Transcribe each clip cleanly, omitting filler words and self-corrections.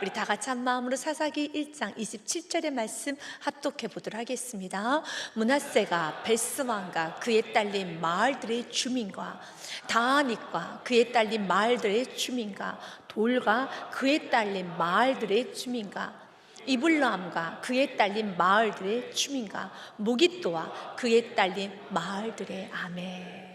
우리 다 같이 한 마음으로 사사기 1장 27절의 말씀 합독해 보도록 하겠습니다. 므낫세가 벳스왕과 그에 딸린 마을들의 주민과 다아닉과 그에 딸린 마을들의 주민과 돌과 그에 딸린 마을들의 주민과 이블람과 그에 딸린 마을들의 주민과 무깃도와 그에 딸린 마을들의 아멘.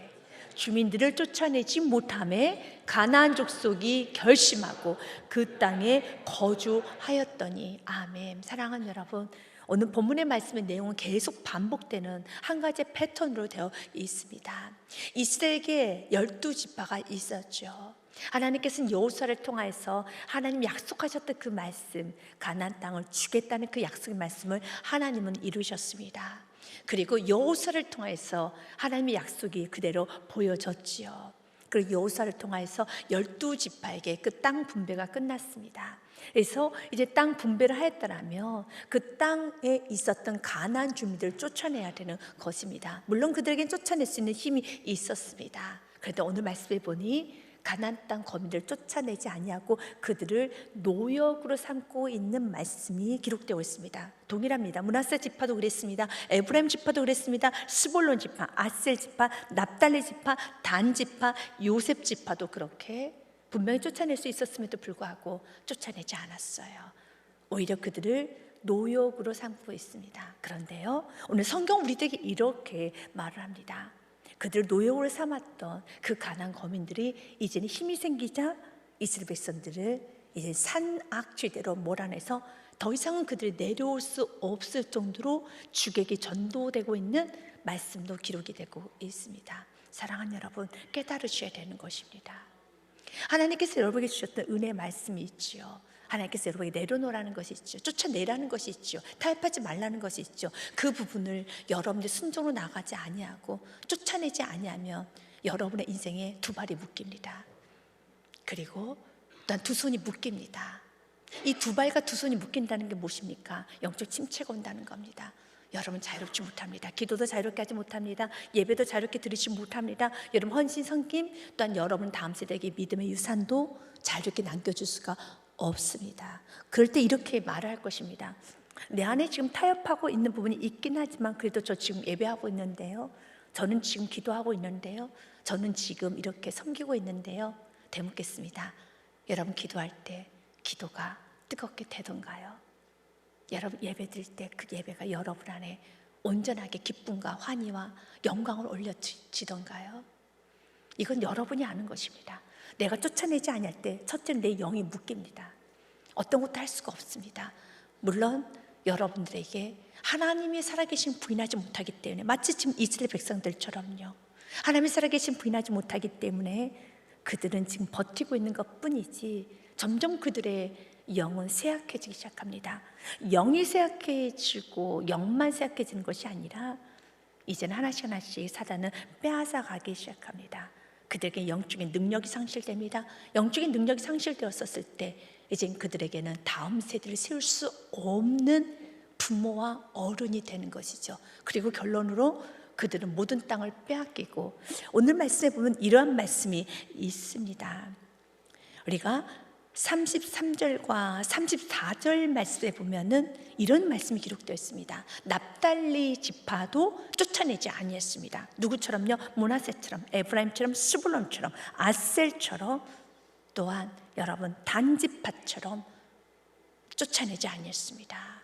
주민들을 쫓아내지 못함에 가나안 족속이 결심하고 그 땅에 거주하였더니 아멘. 사랑하는 여러분, 오늘 본문의 말씀의 내용은 계속 반복되는 한 가지 패턴으로 되어 있습니다. 이스라엘에게 12지파가 있었죠. 하나님께서는 여호수아를 통해서 하나님 약속하셨던 그 말씀, 가나안 땅을 주겠다는 그 약속의 말씀을 하나님은 이루셨습니다. 그리고 여호수아를 통해서 하나님의 약속이 그대로 보여졌지요. 그리고 여호수아를 통해서 12지파에게 그 땅 분배가 끝났습니다. 그래서 이제 땅 분배를 하였더라면 그 땅에 있었던 가나안 주민들을 쫓아내야 되는 것입니다. 물론 그들에겐 쫓아낼 수 있는 힘이 있었습니다. 그런데 오늘 말씀에 보니 가나안 땅 거민들을 쫓아내지 아니하고 그들을 노역으로 삼고 있는 말씀이 기록되어 있습니다. 동일합니다. 므낫세 지파도 그랬습니다. 에브라임 지파도 그랬습니다. 스볼론 지파, 아셀 지파, 납달리 지파, 단 지파, 요셉 지파도 그렇게 분명히 쫓아낼 수 있었음에도 불구하고 쫓아내지 않았어요. 오히려 그들을 노역으로 삼고 있습니다. 그런데요, 오늘 성경 우리에게 이렇게 말을 합니다. 그들을 노역으로 삼았던 그 가나안 거민들이 이제는 힘이 생기자 이스라엘 백성들을 이제 산악지대로 몰아내서 더 이상은 그들이 내려올 수 없을 정도로 죽에게 전도되고 있는 말씀도 기록이 되고 있습니다. 사랑하는 여러분, 깨달으셔야 되는 것입니다. 하나님께서 여러분에게 주셨던 은혜의 말씀이 있지요. 하나님께서 여러분에게 내려놓으라는 것이 있죠. 쫓아내라는 것이 있죠. 타협하지 말라는 것이 있죠. 그 부분을 여러분들 순종으로 나가지 아니하고 쫓아내지 아니하면 여러분의 인생에 두 발이 묶입니다. 그리고 또한 두 손이 묶입니다. 이 두 발과 두 손이 묶인다는 게 무엇입니까? 영적 침체가 온다는 겁니다. 여러분 자유롭지 못합니다. 기도도 자유롭게 하지 못합니다. 예배도 자유롭게 드리지 못합니다. 여러분 헌신 섬김 또한 여러분 다음 세대에게 믿음의 유산도 자유롭게 남겨줄 수가 없습니다. 그럴 때 이렇게 말을 할 것입니다. 내 안에 지금 타협하고 있는 부분이 있긴 하지만 그래도 저 지금 예배하고 있는데요, 저는 지금 기도하고 있는데요, 저는 지금 이렇게 섬기고 있는데요, 되묻겠습니다. 여러분 기도할 때 기도가 뜨겁게 되던가요? 여러분 예배 드릴 때 그 예배가 여러분 안에 온전하게 기쁨과 환희와 영광을 올려지던가요? 이건 여러분이 아는 것입니다. 내가 쫓아내지 아니할 때 첫째는 내 영이 묶입니다. 어떤 것도 할 수가 없습니다. 물론 여러분들에게 하나님이 살아계신 부인하지 못하기 때문에, 마치 지금 이스라엘 백성들처럼요, 하나님이 살아계신 부인하지 못하기 때문에 그들은 지금 버티고 있는 것 뿐이지 점점 그들의 영은 쇠약해지기 시작합니다. 영이 쇠약해지고 영만 쇠약해지는 것이 아니라 이제는 하나씩 하나씩 사단은 빼앗아가기 시작합니다. 그들에게 영적인 능력이 상실됩니다. 영적인 능력이 상실되었을 때 이젠 그들에게는 다음 세대를 세울 수 없는 부모와 어른이 되는 것이죠. 그리고 결론으로 그들은 모든 땅을 빼앗기고, 오늘 말씀에 보면 이러한 말씀이 있습니다. 우리가 33절과 34절 말씀에 보면은 이런 말씀이 기록되어 있습니다. 납달리 지파도 쫓아내지 아니했습니다. 누구처럼요? 므낫세처럼, 에브라임처럼, 스불론처럼, 아셀처럼, 또한 여러분 단 지파처럼 쫓아내지 아니했습니다.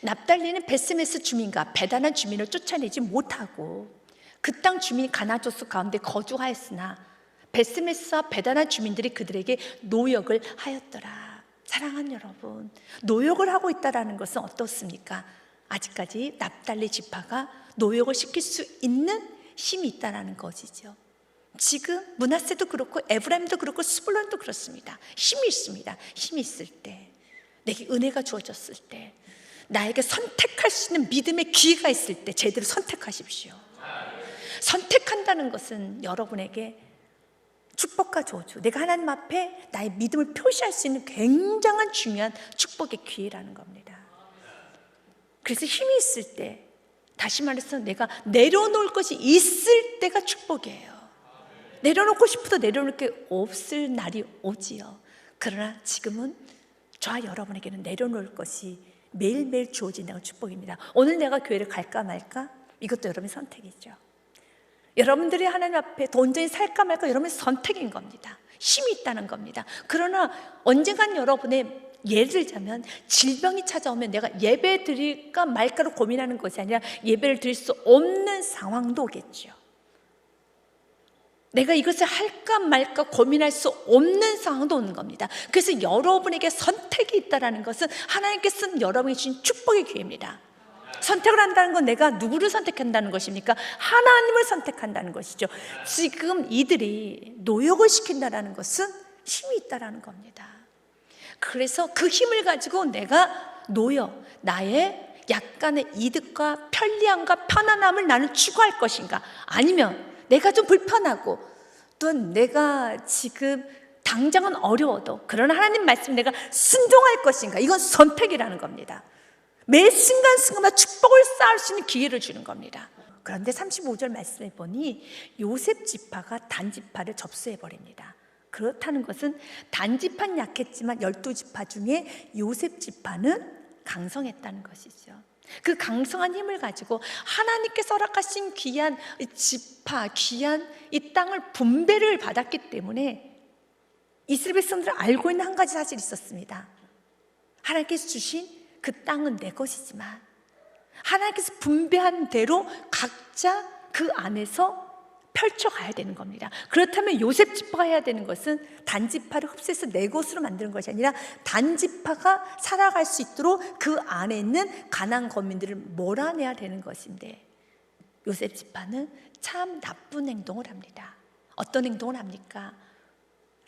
납달리는 베스메스 주민과 베다난 주민을 쫓아내지 못하고 그 땅 주민이 가나안 족속 가운데 거주하였으나 베스메스와 베다난 주민들이 그들에게 노역을 하였더라. 사랑하는 여러분, 노역을 하고 있다는 것은 어떻습니까? 아직까지 납달리 지파가 노역을 시킬 수 있는 힘이 있다는 것이죠. 지금 므낫세도 그렇고 에브라임도 그렇고 스불론도 그렇습니다. 힘이 있습니다. 힘이 있을 때, 내게 은혜가 주어졌을 때, 나에게 선택할 수 있는 믿음의 기회가 있을 때 제대로 선택하십시오. 선택한다는 것은 여러분에게 축복과 저주, 내가 하나님 앞에 나의 믿음을 표시할 수 있는 굉장한 중요한 축복의 기회라는 겁니다. 그래서 힘이 있을 때, 다시 말해서 내가 내려놓을 것이 있을 때가 축복이에요. 내려놓고 싶어도 내려놓을 게 없을 날이 오지요. 그러나 지금은 저와 여러분에게는 내려놓을 것이 매일매일 주어진다는 축복입니다. 오늘 내가 교회를 갈까 말까? 이것도 여러분의 선택이죠. 여러분들이 하나님 앞에 온전히 살까 말까 여러분의 선택인 겁니다. 힘이 있다는 겁니다. 그러나 언젠간 여러분의, 예를 들자면 질병이 찾아오면 내가 예배 드릴까 말까로 고민하는 것이 아니라 예배를 드릴 수 없는 상황도 오겠죠. 내가 이것을 할까 말까 고민할 수 없는 상황도 오는 겁니다. 그래서 여러분에게 선택이 있다는 것은 하나님께서 여러분이 주신 축복의 기회입니다. 선택을 한다는 건 내가 누구를 선택한다는 것입니까? 하나님을 선택한다는 것이죠. 지금 이들이 노역을 시킨다는 것은 힘이 있다는 겁니다. 그래서 그 힘을 가지고 내가 노역, 나의 약간의 이득과 편리함과 편안함을 나는 추구할 것인가, 아니면 내가 좀 불편하고 또 내가 지금 당장은 어려워도 그러나 하나님 말씀 내가 순종할 것인가, 이건 선택이라는 겁니다. 매 순간순간마다 축복을 쌓을 수 있는 기회를 주는 겁니다. 그런데 35절 말씀에 보니 요셉 지파가 단 지파를 접수해버립니다. 그렇다는 것은 단 지파는 약했지만 12지파 중에 요셉 지파는 강성했다는 것이죠. 그 강성한 힘을 가지고 하나님께서 허락하신 귀한 지파, 귀한 이 땅을 분배를 받았기 때문에 이스라엘 백성들은 알고 있는 한 가지 사실이 있었습니다. 하나님께서 주신 그 땅은 내 것이지만 하나님께서 분배한 대로 각자 그 안에서 펼쳐가야 되는 겁니다. 그렇다면 요셉 지파가 해야 되는 것은 단지파를 흡수해서 내 것으로 만드는 것이 아니라 단지파가 살아갈 수 있도록 그 안에 있는 가나안 거민들을 몰아내야 되는 것인데, 요셉 지파는 참 나쁜 행동을 합니다. 어떤 행동을 합니까?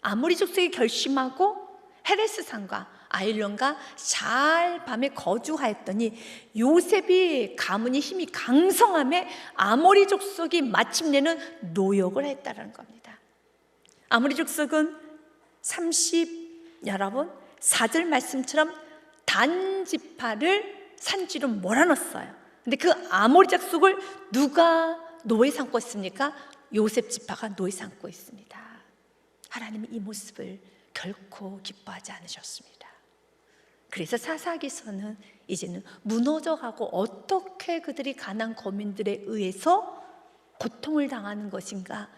아모리 족속이 결심하고 헤레스 산과 아일론과 잘 밤에 거주하였더니 요셉이 가문이 힘이 강성함에 아모리 족속이 마침내는 노역을 했다는 겁니다. 아모리 족속은 여러분 4절 말씀처럼 단지파를 산지로 몰아넣었어요. 근데 그 아모리 족속을 누가 노예 삼고 있습니까? 요셉 지파가 노예 삼고 있습니다. 하나님이 이 모습을 결코 기뻐하지 않으셨습니다. 그래서 사사기서는 이제는 무너져가고 어떻게 그들이 가나안 거민들에 의해서 고통을 당하는 것인가,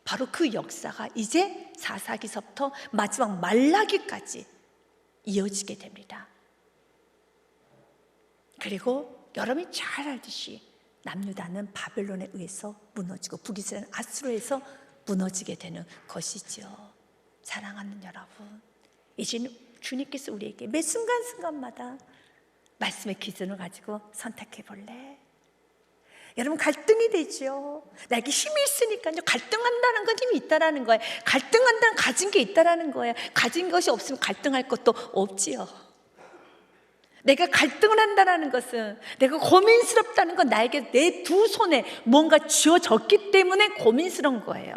바로 그 역사가 이제 사사기서부터 마지막 말라기까지 이어지게 됩니다. 그리고 여러분이 잘 알듯이 남유다는 바벨론에 의해서 무너지고 북이스라엘은 아수르에서 무너지게 되는 것이죠. 사랑하는 여러분, 이제는 주님께서 우리에게 매 순간순간마다 말씀의 기준을 가지고 선택해 볼래? 여러분, 갈등이 되죠. 나에게 힘이 있으니까요. 갈등한다는 건 힘이 있다라는 거예요. 갈등한다는 가진 게 있다라는 거예요. 가진 것이 없으면 갈등할 것도 없지요. 내가 갈등을 한다는 것은, 내가 고민스럽다는 건 나에게 내 두 손에 뭔가 쥐어졌기 때문에 고민스러운 거예요.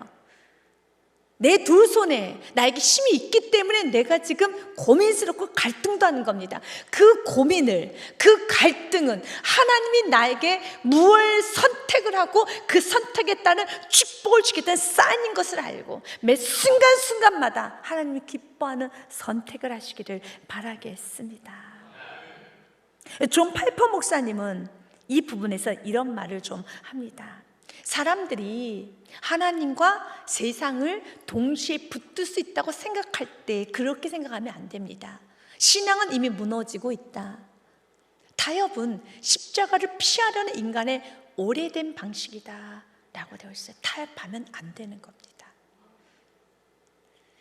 내 두 손에 나에게 힘이 있기 때문에 내가 지금 고민스럽고 갈등도 하는 겁니다. 그 고민을, 그 갈등은 하나님이 나에게 무엇을 선택을 하고 그 선택에 따른 축복을 주겠다는 사인인 것을 알고 매 순간순간마다 하나님이 기뻐하는 선택을 하시기를 바라겠습니다. 존 파이퍼 목사님은 이 부분에서 이런 말을 좀 합니다. 사람들이 하나님과 세상을 동시에 붙들 수 있다고 생각할 때 그렇게 생각하면 안 됩니다. 신앙은 이미 무너지고 있다. 타협은 십자가를 피하려는 인간의 오래된 방식이다 라고 되어 있어요. 타협하면 안 되는 겁니다.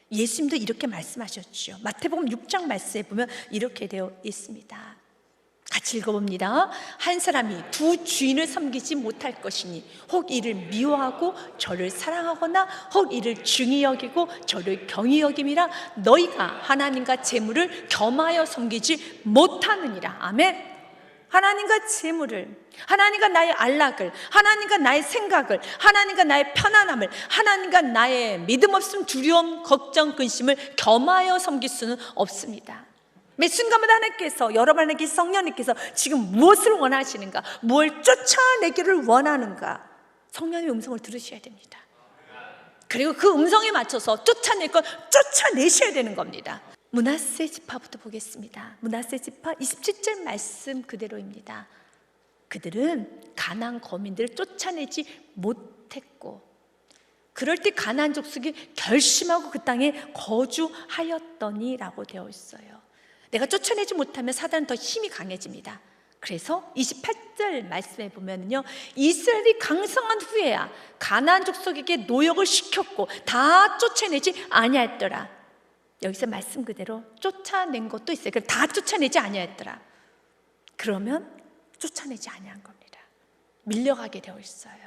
예수님도 이렇게 말씀하셨죠. 마태복음 6장 말씀에 보면 이렇게 되어 있습니다. 같이 읽어봅니다. 한 사람이 두 주인을 섬기지 못할 것이니 혹 이를 미워하고 저를 사랑하거나 혹 이를 중히 여기고 저를 경히 여김이라. 너희가 하나님과 재물을 겸하여 섬기지 못하느니라. 아멘. 하나님과 재물을, 하나님과 나의 안락을, 하나님과 나의 생각을, 하나님과 나의 편안함을, 하나님과 나의 믿음 없음, 두려움, 걱정, 근심을 겸하여 섬길 수는 없습니다. 매 순간마다 하나님께서, 여러분에게 성령님께서 지금 무엇을 원하시는가, 무엇을 쫓아내기를 원하는가, 성령의 음성을 들으셔야 됩니다. 그리고 그 음성에 맞춰서 쫓아낼 건 쫓아내셔야 되는 겁니다. 므낫세 지파부터 보겠습니다. 므낫세 지파 27절 말씀 그대로입니다. 그들은 가나안 거민들을 쫓아내지 못했고, 그럴 때 가나안 족속이 결심하고 그 땅에 거주하였더니라고 되어 있어요. 내가 쫓아내지 못하면 사단은 더 힘이 강해집니다. 그래서 28절 말씀에 보면요, 이스라엘이 강성한 후에야 가나안 족속에게 노역을 시켰고 다 쫓아내지 아니하였더라. 여기서 말씀 그대로 쫓아낸 것도 있어요. 그럼 다 쫓아내지 아니하였더라. 그러면 쫓아내지 아니한 겁니다. 밀려가게 되어 있어요.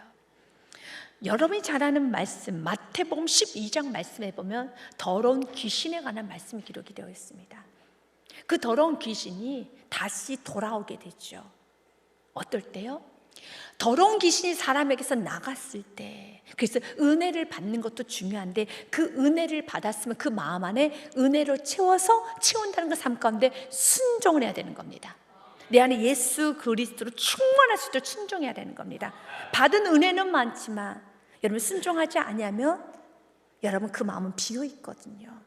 여러분이 잘 아는 말씀 마태복음 12장 말씀에 보면 더러운 귀신에 관한 말씀이 기록이 되어 있습니다. 그 더러운 귀신이 다시 돌아오게 되죠. 어떨 때요? 더러운 귀신이 사람에게서 나갔을 때, 그래서 은혜를 받는 것도 중요한데 그 은혜를 받았으면 그 마음 안에 은혜로 채운다는 그 삶 가운데 순종을 해야 되는 겁니다. 내 안에 예수 그리스도로 충만할 수 있도록 순종해야 되는 겁니다. 받은 은혜는 많지만 여러분 순종하지 아니하면 여러분 그 마음은 비어 있거든요.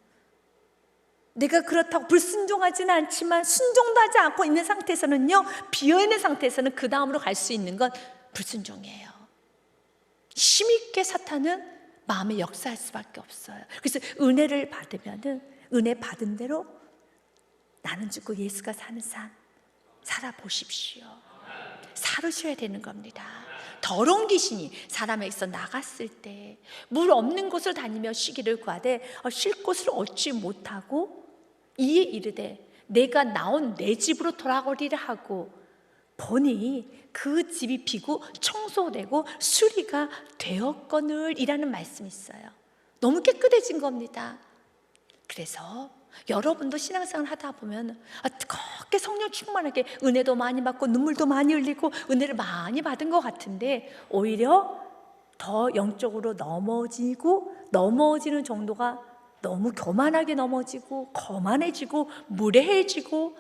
내가 그렇다고 불순종하지는 않지만 순종도 하지 않고 있는 상태에서는요, 비어있는 상태에서는 그 다음으로 갈 수 있는 건 불순종이에요. 힘있게 사탄은 마음에 역사할 수밖에 없어요. 그래서 은혜를 받으면은 은혜 받은 대로 나는 죽고 예수가 사는 삶 살아보십시오. 살으셔야 되는 겁니다. 더러운 귀신이 사람에게서 나갔을 때 물 없는 곳을 다니며 쉬기를 구하되 쉴 곳을 얻지 못하고 이에 이르되 내가 나온 내 집으로 돌아오리라 하고 보니 그 집이 비고 청소되고 수리가 되었거늘 이라는 말씀이 있어요. 너무 깨끗해진 겁니다. 그래서 여러분도 신앙생활 하다 보면 뜨겁게 성령 충만하게 은혜도 많이 받고 눈물도 많이 흘리고 은혜를 많이 받은 것 같은데 오히려 더 영적으로 넘어지는 정도가 너무 교만하게 넘어지고 거만해지고 무례해지고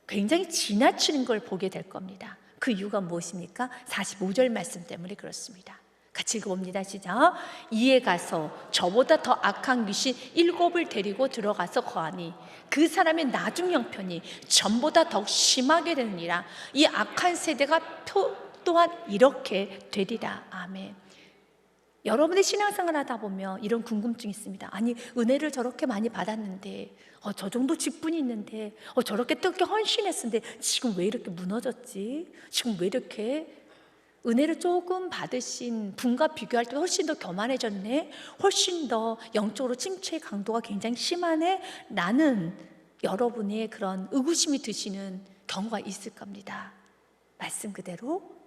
굉장히 지나치는 걸 보게 될 겁니다. 그 이유가 무엇입니까? 45절 말씀 때문에 그렇습니다. 같이 읽어봅니다. 시작. 이에 가서 저보다 더 악한 귀신 7을 데리고 들어가서 거하니 그 사람의 나중 형편이 전보다 더 심하게 되느니라. 이 악한 세대가 또한 이렇게 되리라. 아멘. 여러분의 신앙생활 하다 보면 이런 궁금증이 있습니다. 아니 은혜를 저렇게 많이 받았는데 저 정도 직분이 있는데 저렇게 뜨겁게 헌신했는데 지금 왜 이렇게 무너졌지? 지금 왜 이렇게 은혜를 조금 받으신 분과 비교할 때 훨씬 더 교만해졌네? 훨씬 더 영적으로 침체의 강도가 굉장히 심하네? 나는 여러분의 그런 의구심이 드시는 경우가 있을 겁니다. 말씀 그대로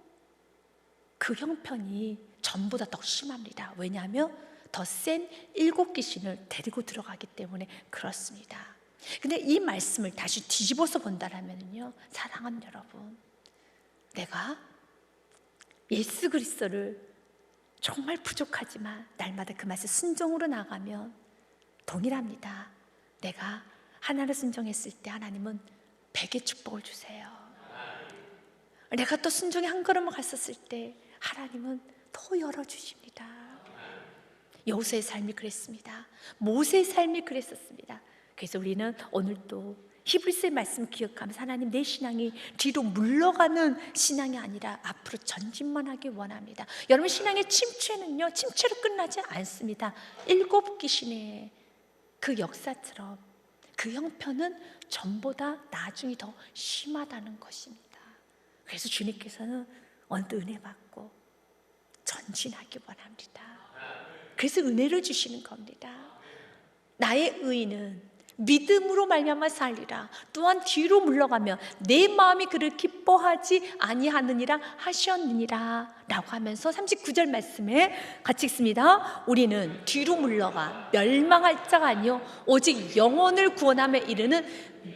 그 형편이 전보다 더 심합니다. 왜냐하면 더 센 7귀신을 데리고 들어가기 때문에 그렇습니다. 근데 이 말씀을 다시 뒤집어서 본다면요, 사랑하는 여러분, 내가 예수 그리스도를 정말 부족하지만 날마다 그 말씀 순종으로 나가면 동일합니다. 내가 하나를 순종했을 때 하나님은 100의 축복을 주세요. 내가 또 순종의 한 걸음을 갔었을 때 하나님은 더 열어주십니다. 여호수아의 삶이 그랬습니다. 모세의 삶이 그랬었습니다. 그래서 우리는 오늘도 히브리서의 말씀 기억하면서 하나님, 내 신앙이 뒤로 물러가는 신앙이 아니라 앞으로 전진만 하기 원합니다. 여러분, 신앙의 침체는요, 침체로 끝나지 않습니다. 7귀신의 그 역사처럼 그 형편은 전보다 나중이 더 심하다는 것입니다. 그래서 주님께서는 오늘도 은혜 받고 전진하기 원합니다. 그래서 은혜를 주시는 겁니다. 나의 의인은 믿음으로 말미암아 살리라. 또한 뒤로 물러가면 내 마음이 그를 기뻐하지 아니하느니라 하셨느니라 라고 하면서 39절 말씀에 같이 읽습니다. 우리는 뒤로 물러가 멸망할 자가 아니요 오직 영혼을 구원함에 이르는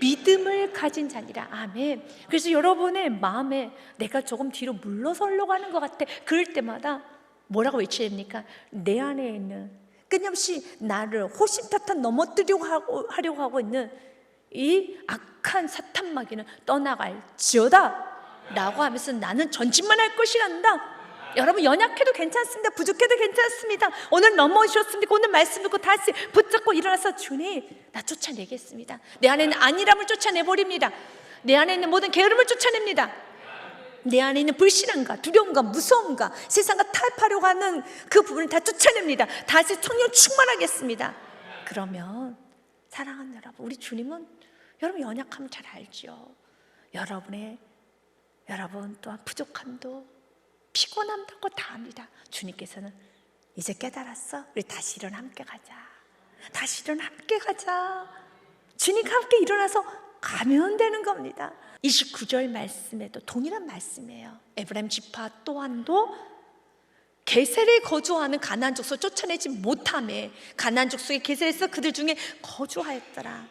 믿음을 가진 자니라. 아멘. 그래서 여러분의 마음에 내가 조금 뒤로 물러서려고 하는 것 같아, 그럴 때마다 뭐라고 외쳐야 됩니까? 내 안에 있는 끊임없이 나를 호심탄탄 넘어뜨리려고 하고 있는 이 악한 사탄 마귀는 떠나갈지어다 라고 하면서 나는 전진만 할 것이란다. 여러분 연약해도 괜찮습니다. 부족해도 괜찮습니다. 오늘 넘어오셨습니까? 오늘 말씀 듣고 다시 붙잡고 일어나서 주님 나 쫓아내겠습니다. 내 안에 있는 안일함을 쫓아내버립니다. 내 안에 있는 모든 게으름을 쫓아냅니다. 내 안에 있는 불신함과 두려움과 무서움과 세상과 타협하려고 하는 그 부분을 다 쫓아냅니다. 다시 성령 충만하겠습니다. 그러면 사랑하는 여러분, 우리 주님은 여러분 연약함을 잘 알죠. 여러분 또한 부족함도 피곤함도 다 압니다. 주님께서는 이제 깨달았어? 우리 다시 일어나 함께 가자. 다시 일어나 함께 가자. 주님과 함께 일어나서 가면 되는 겁니다. 29절 말씀에도 동일한 말씀이에요. 에브라임 지파 또한도 게셀에 거주하는 가나안 족속을 쫓아내지 못하며 가나안 족속의 게셀에서 그들 중에 거주하였더라.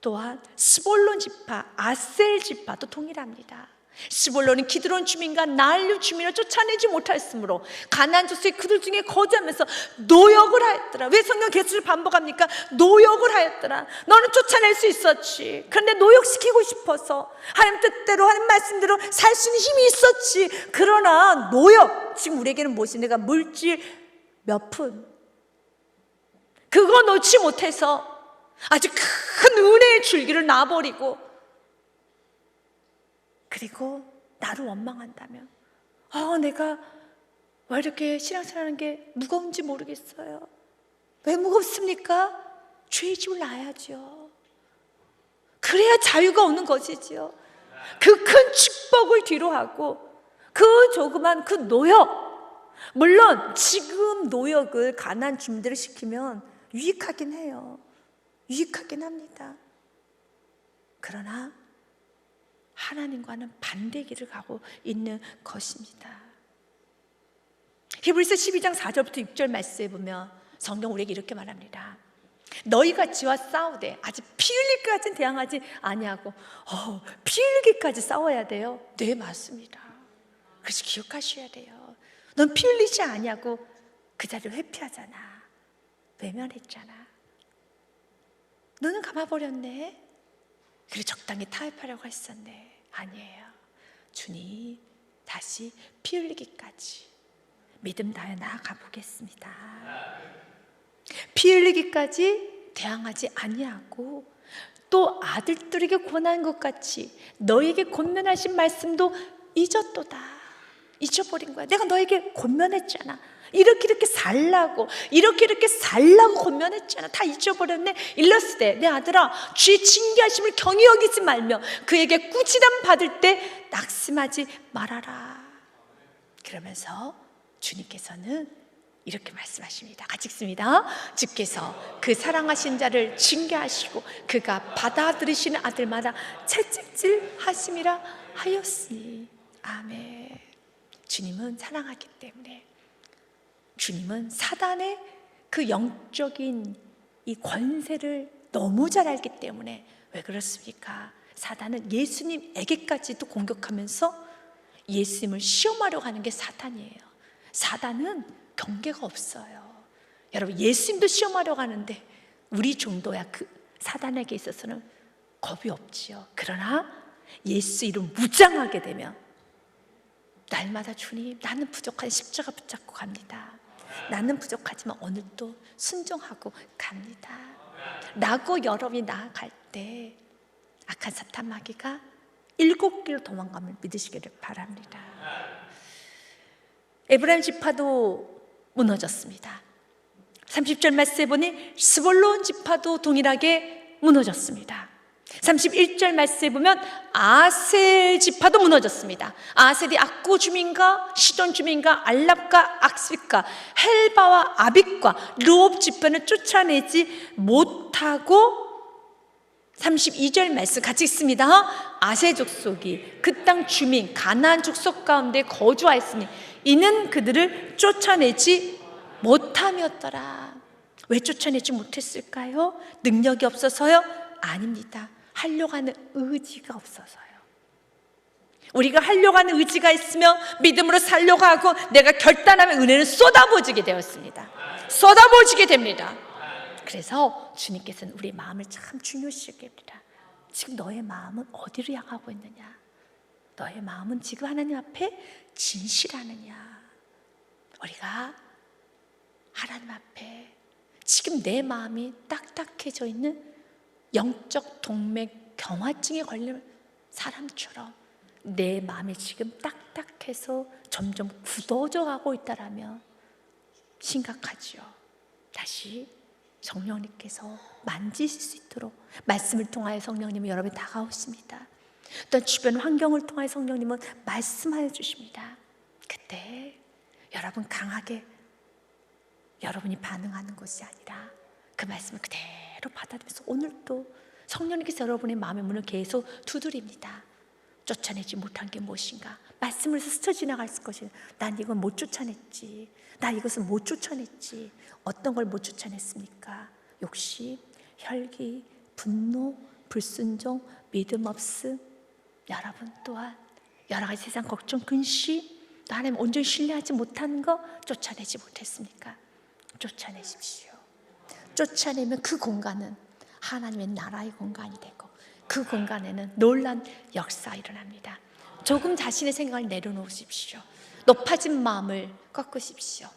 또한 스볼론 지파, 아셀 지파도 동일합니다. 스볼론은 기드론 주민과 나알류 주민을 쫓아내지 못하였으므로 가나안 족속이 그들 중에 거주하면서 노역을 하였더라. 왜 성경 개수를 반복합니까? 노역을 하였더라. 너는 쫓아낼 수 있었지. 그런데 노역시키고 싶어서 하나님 뜻대로 하나님 말씀대로 살 수 있는 힘이 있었지. 그러나 노역, 지금 우리에게는 무엇이 내가 물질 몇 푼 그거 놓지 못해서 아주 큰 은혜의 줄기를 놔버리고 그리고 나를 원망한다면 내가 왜 이렇게 신앙생활하는 게 무거운지 모르겠어요. 왜 무겁습니까? 죄의 집을 놔야죠. 그래야 자유가 오는 것이지요. 그 큰 축복을 뒤로하고 그 조그만 그 노역, 물론 지금 노역을 가나안 주민들을 시키면 유익하긴 해요. 유익하긴 합니다. 그러나 하나님과는 반대 길을 가고 있는 것입니다. 히브리서 12장 4절부터 6절 말씀에 보면 성경 우리에게 이렇게 말합니다. 너희가 지와 싸우되 아직 피 흘릴까지는 대항하지 아니하고 피 흘리기까지 싸워야 돼요? 네, 맞습니다. 그래서 기억하셔야 돼요. 넌 피 흘리지 아니하고 그 자리를 회피하잖아. 외면했잖아. 너는 감아버렸네. 그래 적당히 타협하려고 했었네. 아니에요. 주님 다시 피 흘리기까지 믿음 다해 나아가 보겠습니다. 피 흘리기까지 대항하지 아니하고 또 아들들에게 권한 것 같이 너에게 권면하신 말씀도 잊었도다. 잊어버린 거야. 내가 너에게 권면했잖아. 이렇게 살라고 권면했잖아. 다 잊어버렸네. 일러스되 내 아들아 주의 징계하심을 경히 여기지 말며 그에게 꾸지람 받을 때 낙심하지 말아라. 그러면서 주님께서는 이렇게 말씀하십니다. 같이 읽습니다. 주께서 그 사랑하신 자를 징계하시고 그가 받아들이시는 아들마다 채찍질 하심이라 하였으니. 아멘. 주님은 사랑하기 때문에, 주님은 사단의 그 영적인 이 권세를 너무 잘 알기 때문에. 왜 그렇습니까? 사단은 예수님에게까지도 공격하면서 예수님을 시험하려고 하는 게 사탄이에요. 사단은 경계가 없어요. 여러분, 예수님도 시험하려고 하는데 우리 정도야 그 사단에게 있어서는 겁이 없지요. 그러나 예수 이름 무장하게 되면 날마다 주님 나는 부족한 십자가 붙잡고 갑니다. 나는 부족하지만 오늘도 순종하고 갑니다 라고 여러분이 나아갈 때 악한 사탄 마귀가 7길로 도망감을 믿으시기를 바랍니다. 에브라임 지파도 무너졌습니다. 30절 말씀에 보니 스볼론 지파도 동일하게 무너졌습니다. 31절 말씀에 보면 아셀 지파도 무너졌습니다. 아셀이 악고 주민과 시돈 주민과 알랍과 악스윗과 헬바와 아빅과 르홉 지파는 쫓아내지 못하고 32절 말씀 같이 읽습니다. 아셀 족속이 그 땅 주민 가나안 족속 가운데 거주하였으니 이는 그들을 쫓아내지 못함이었더라. 왜 쫓아내지 못했을까요? 능력이 없어서요? 아닙니다. 하려고 하는 의지가 없어서요. 우리가 하려고 하는 의지가 있으면 믿음으로 살려고 하고 내가 결단하면 은혜는 쏟아부어지게 되었습니다. 쏟아부어지게 됩니다. 그래서 주님께서는 우리의 마음을 참 중요시 여깁니다. 지금 너의 마음은 어디로 향하고 있느냐? 너의 마음은 지금 하나님 앞에 진실하느냐? 우리가 하나님 앞에 지금 내 마음이 딱딱해져 있는 영적 동맥 경화증에 걸린 사람처럼 내 마음이 지금 딱딱해서 점점 굳어져 가고 있다라면 심각하지요. 다시 성령님께서 만지실 수 있도록 말씀을 통하여 성령님은 여러분이 다가오십니다. 또 주변 환경을 통하여 성령님은 말씀하여 주십니다. 그때 여러분 강하게 여러분이 반응하는 것이 아니라 그 말씀을 그대로 받아들면서 오늘도 성령님께서 여러분의 마음의 문을 계속 두드립니다. 쫓아내지 못한 게 무엇인가? 말씀을 스쳐 지나갈 것이 난 이건 못 쫓아냈지. 나 이것은 못 쫓아냈지. 어떤 걸 못 쫓아냈습니까? 욕심, 혈기, 분노, 불순종, 믿음 없음. 여러분 또한 여러 가지 세상 걱정, 근심, 또 하나님 온전히 신뢰하지 못하는 거 쫓아내지 못했습니까? 쫓아내십시오. 쫓아내면 그 공간은 하나님의 나라의 공간이 되고 그 공간에는 놀란 역사가 일어납니다. 조금 자신의 생각을 내려놓으십시오. 높아진 마음을 꺾으십시오.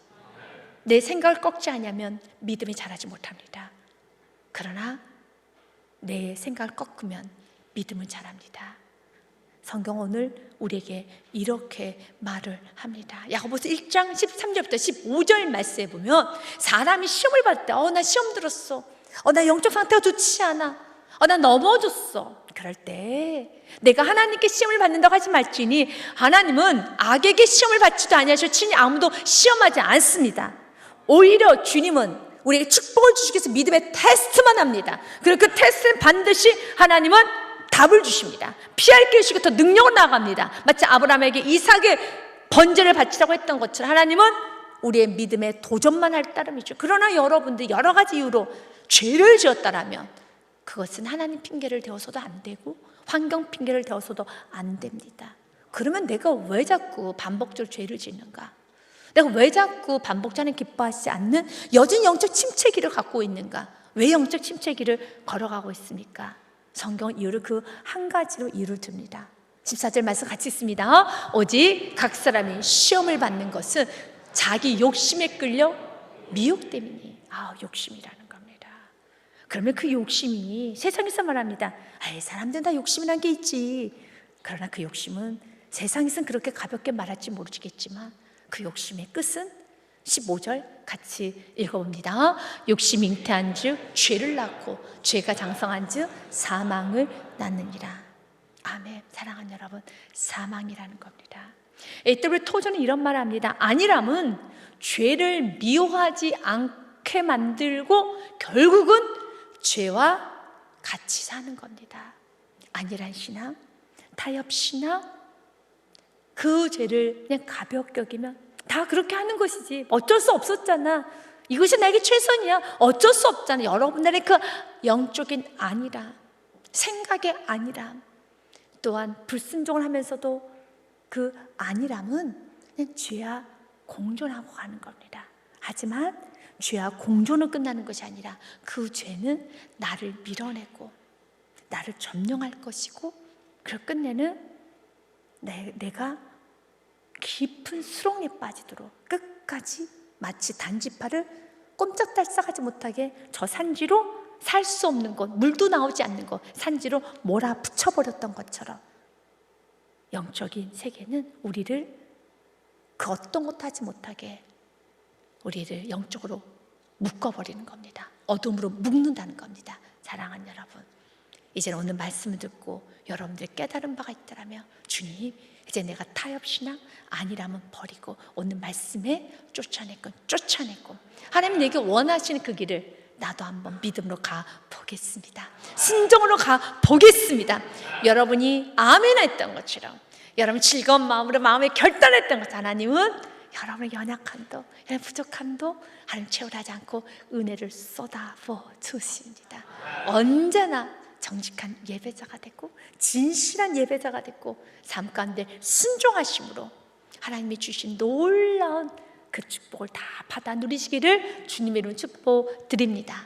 내 생각을 꺾지 않으면 믿음이 자라지 못합니다. 그러나 내 생각을 꺾으면 믿음은 자랍니다. 성경 오늘 우리에게 이렇게 말을 합니다. 야고보서 1장 13절부터 15절 말씀에 보면 사람이 시험을 받을 때 나 시험 들었어. 나 영적 상태가 좋지 않아. 나 넘어졌어. 그럴 때 내가 하나님께 시험을 받는다고 하지 말지니 하나님은 악에게 시험을 받지도 아니하시고 친히 아무도 시험하지 않습니다. 오히려 주님은 우리에게 축복을 주시기 위해서 믿음의 테스트만 합니다. 그리고 그 테스트는 반드시 하나님은 답을 주십니다. 피할 길을 주시고 더 능력을 나아갑니다. 마치 아브라함에게 이삭의 번제를 바치라고 했던 것처럼 하나님은 우리의 믿음의 도전만 할 따름이죠. 그러나 여러분들 여러 가지 이유로 죄를 지었다라면 그것은 하나님 핑계를 대어서도 안 되고 환경 핑계를 대어서도 안 됩니다. 그러면 내가 왜 자꾸 반복적으로 죄를 짓는가? 내가 왜 자꾸 반복자는 기뻐하지 않는 여전히 영적 침체기를 갖고 있는가? 왜 영적 침체기를 걸어가고 있습니까? 성경은 이유를 그 한 가지로 이유를 듭니다. 14절 말씀 같이 있습니다. 오직 각 사람이 시험을 받는 것은 자기 욕심에 끌려 미혹됨이니. 욕심이라는 겁니다. 그러면 그 욕심이 세상에서 말합니다. 사람들은 다 욕심이란 게 있지. 그러나 그 욕심은 세상에서는 그렇게 가볍게 말할지 모르겠지만 그 욕심의 끝은 15절 같이 읽어봅니다. 욕심이 잉태한 즉 죄를 낳고 죄가 장성한 즉 사망을 낳느니라. 아멘. 사랑하는 여러분, 사망이라는 겁니다. AW 토저는 이런 말을 합니다. 안일함은 죄를 미워하지 않게 만들고 결국은 죄와 같이 사는 겁니다. 안일한 신앙, 타협 신앙, 그 죄를 그냥 가볍게 여기면 다 그렇게 하는 것이지 어쩔 수 없었잖아. 이것이 나에게 최선이야. 어쩔 수 없잖아. 여러분들의 그 영적인 안일함, 생각의 안일함, 또한 불순종을 하면서도 그 안일함은 그냥 죄와 공존하고 가는 겁니다. 하지만 죄와 공존은 끝나는 것이 아니라 그 죄는 나를 밀어내고 나를 점령할 것이고 그걸 끝내는 내가 깊은 수렁에 빠지도록 끝까지 마치 단지파를 꼼짝달싹하지 못하게 저 산지로 살 수 없는 곳, 물도 나오지 않는 곳, 산지로 몰아붙여버렸던 것처럼 영적인 세계는 우리를 그 어떤 것도 하지 못하게 우리를 영적으로 묶어버리는 겁니다. 어둠으로 묶는다는 겁니다. 사랑하는 여러분, 이제는 오늘 말씀을 듣고 여러분들 깨달은 바가 있다면 주님, 이제 내가 타협신앙 아니라면 버리고 오늘 말씀에 쫓아내고 하나님 내게 원하시는 그 길을 나도 한번 믿음으로 가보겠습니다. 순종으로 가보겠습니다. 여러분이 아멘 했던 것처럼 여러분 즐거운 마음으로 마음에 결단했던 것 하나님은 여러분의 연약함도 여러분의 부족함도 하나님 채울하지 않고 은혜를 쏟아부어 주십니다. 언제나 정직한 예배자가 되고 진실한 예배자가 되고 삶 가운데 순종하심으로 하나님이 주신 놀라운 그 축복을 다 받아 누리시기를 주님의 이름으로 축복드립니다.